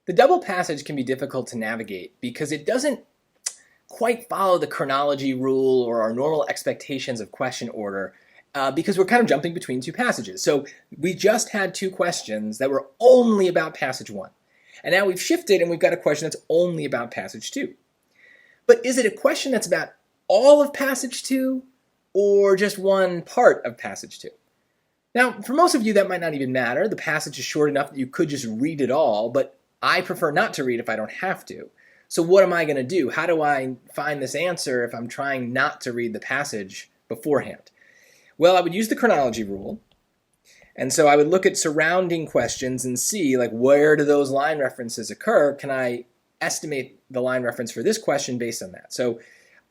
The double passage can be difficult to navigate because it doesn't quite follow the chronology rule or our normal expectations of question order because we're kind of jumping between two passages. So we just had two questions that were only about passage 1. And now we've shifted and we've got a question that's only about passage 2. But is it a question that's about all of passage 2 or just one part of passage 2? Now, for most of you, that might not even matter. The passage is short enough that you could just read it all, but I prefer not to read if I don't have to. So what am I going to do? How do I find this answer if I'm trying not to read the passage beforehand? Well, I would use the chronology rule. And so I would look at surrounding questions and see, like, where do those line references occur? Can I estimate the line reference for this question based on that? So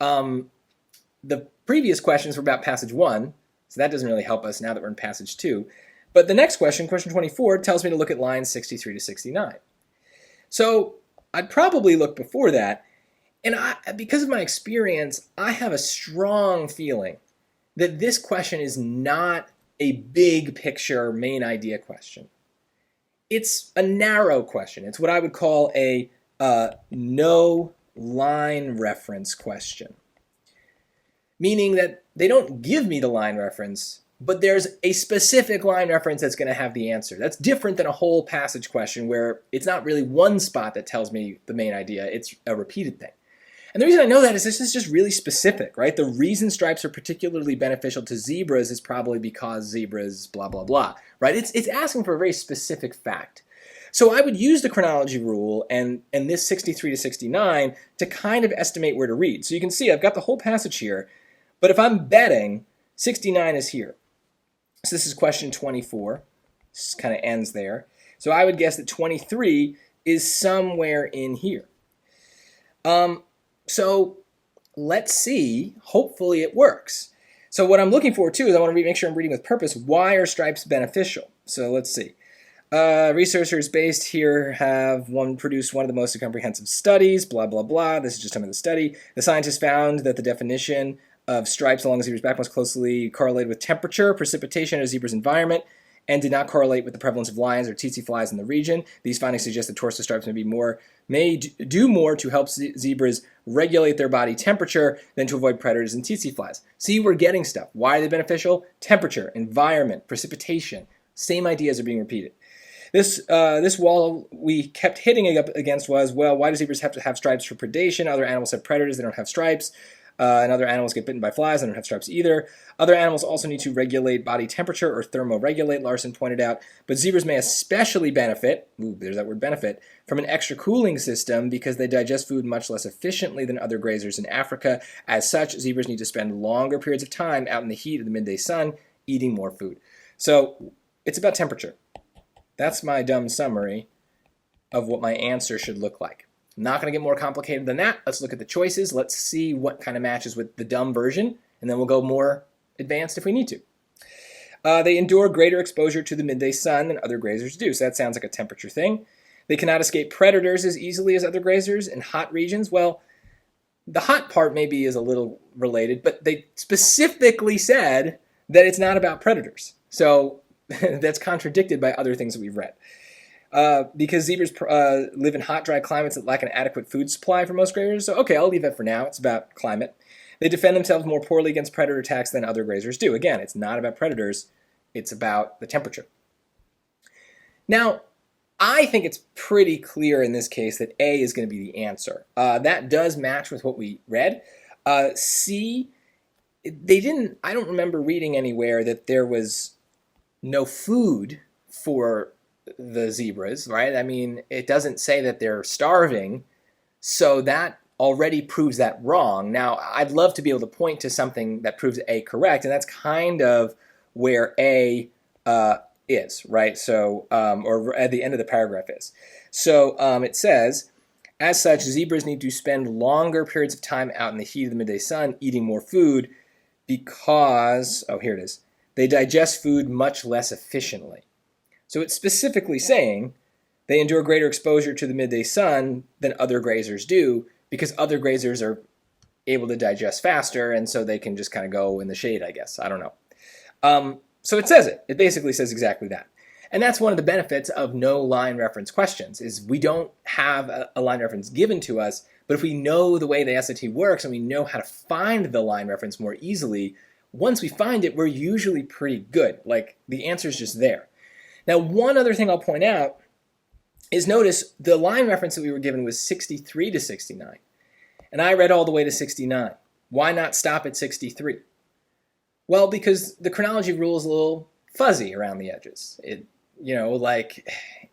the previous questions were about passage 1, so that doesn't really help us now that we're in passage 2. But the next question, question 24, tells me to look at lines 63 to 69. So I'd probably look before that, and because of my experience, I have a strong feeling that this question is not a big picture main idea question. It's a narrow question. It's what I would call a no line reference question, meaning that they don't give me the line reference, but there's a specific line reference that's going to have the answer. That's different than a whole passage question where it's not really one spot that tells me the main idea, it's a repeated thing. And the reason I know that is this is just really specific, right? The reason stripes are particularly beneficial to zebras is probably because zebras blah, blah, blah, right? It's asking for a very specific fact. So I would use the chronology rule and this 63 to 69 to kind of estimate where to read. So you can see I've got the whole passage here, but if I'm betting, 69 is here. So this is question 24. This kind of ends there. So I would guess that 23 is somewhere in here. So let's see. Hopefully it works. So what I'm looking for too is I want to make sure I'm reading with purpose. Why are stripes beneficial? So let's see. Researchers based here have produced one of the most comprehensive studies, blah, blah, blah. This is just some of the study. The scientists found that the definition of stripes along a zebra's back most closely correlated with temperature, precipitation, in a zebra's environment, and did not correlate with the prevalence of lions or tsetse flies in the region. These findings suggest that torso stripes may do more to help zebras regulate their body temperature than to avoid predators and tsetse flies. See, we're getting stuff. Why are they beneficial? Temperature, environment, precipitation. Same ideas are being repeated. This wall we kept hitting up against was, well, why do zebras have to have stripes for predation? Other animals have predators, they don't have stripes. And other animals get bitten by flies and don't have stripes either. Other animals also need to regulate body temperature or thermoregulate, Larson pointed out. But zebras may especially benefit, there's that word benefit, from an extra cooling system because they digest food much less efficiently than other grazers in Africa. As such, zebras need to spend longer periods of time out in the heat of the midday sun eating more food. So it's about temperature. That's my dumb summary of what my answer should look like. I'm not going to get more complicated than that. Let's look at the choices. Let's see what kind of matches with the dumb version, and then we'll go more advanced if we need to. They endure greater exposure to the midday sun than other grazers do, so that sounds like a temperature thing. They cannot escape predators as easily as other grazers in hot regions. Well, the hot part maybe is a little related, but they specifically said that it's not about predators. So that's contradicted by other things that we've read. Because zebras live in hot, dry climates that lack an adequate food supply for most grazers. So, okay, I'll leave that for now. It's about climate. They defend themselves more poorly against predator attacks than other grazers do. Again, it's not about predators. It's about the temperature. Now, I think it's pretty clear in this case that A is going to be the answer. That does match with what we read. C, I don't remember reading anywhere that there was no food for the zebras, right? I mean, it doesn't say that they're starving, so that already proves that wrong. Now, I'd love to be able to point to something that proves A correct, and that's kind of where A is, right? So, or at the end of the paragraph is. So it says, as such, zebras need to spend longer periods of time out in the heat of the midday sun eating more food because, oh, here it is, they digest food much less efficiently. So it's specifically saying they endure greater exposure to the midday sun than other grazers do because other grazers are able to digest faster, and so they can just kind of go in the shade, I guess. I don't know. So it says it. It basically says exactly that. And that's one of the benefits of no line reference questions, is we don't have a line reference given to us, but if we know the way the SAT works and we know how to find the line reference more easily, once we find it, we're usually pretty good. Like, the answer's just there. Now, one other thing I'll point out is, notice the line reference that we were given was 63 to 69. And I read all the way to 69. Why not stop at 63? Well, because the chronology rule is a little fuzzy around the edges.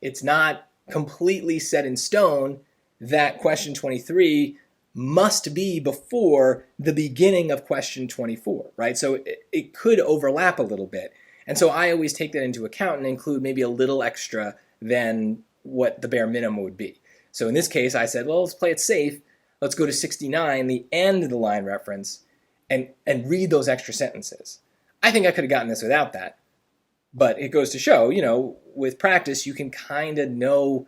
It's not completely set in stone that question 23 must be before the beginning of question 24, right? So it could overlap a little bit. And so I always take that into account and include maybe a little extra than what the bare minimum would be. So in this case, I said, well, let's play it safe. Let's go to 69, the end of the line reference, and read those extra sentences. I think I could have gotten this without that. But it goes to show, with practice, you can kind of know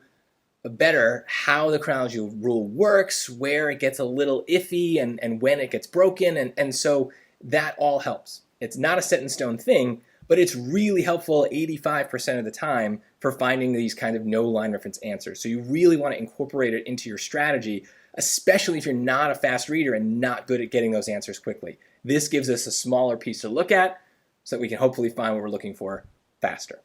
better how the chronology rule works, where it gets a little iffy, and when it gets broken. And so that all helps. It's not a set in stone thing, but it's really helpful 85% of the time for finding these kind of no line reference answers. So you really want to incorporate it into your strategy, especially if you're not a fast reader and not good at getting those answers quickly. This gives us a smaller piece to look at so that we can hopefully find what we're looking for faster.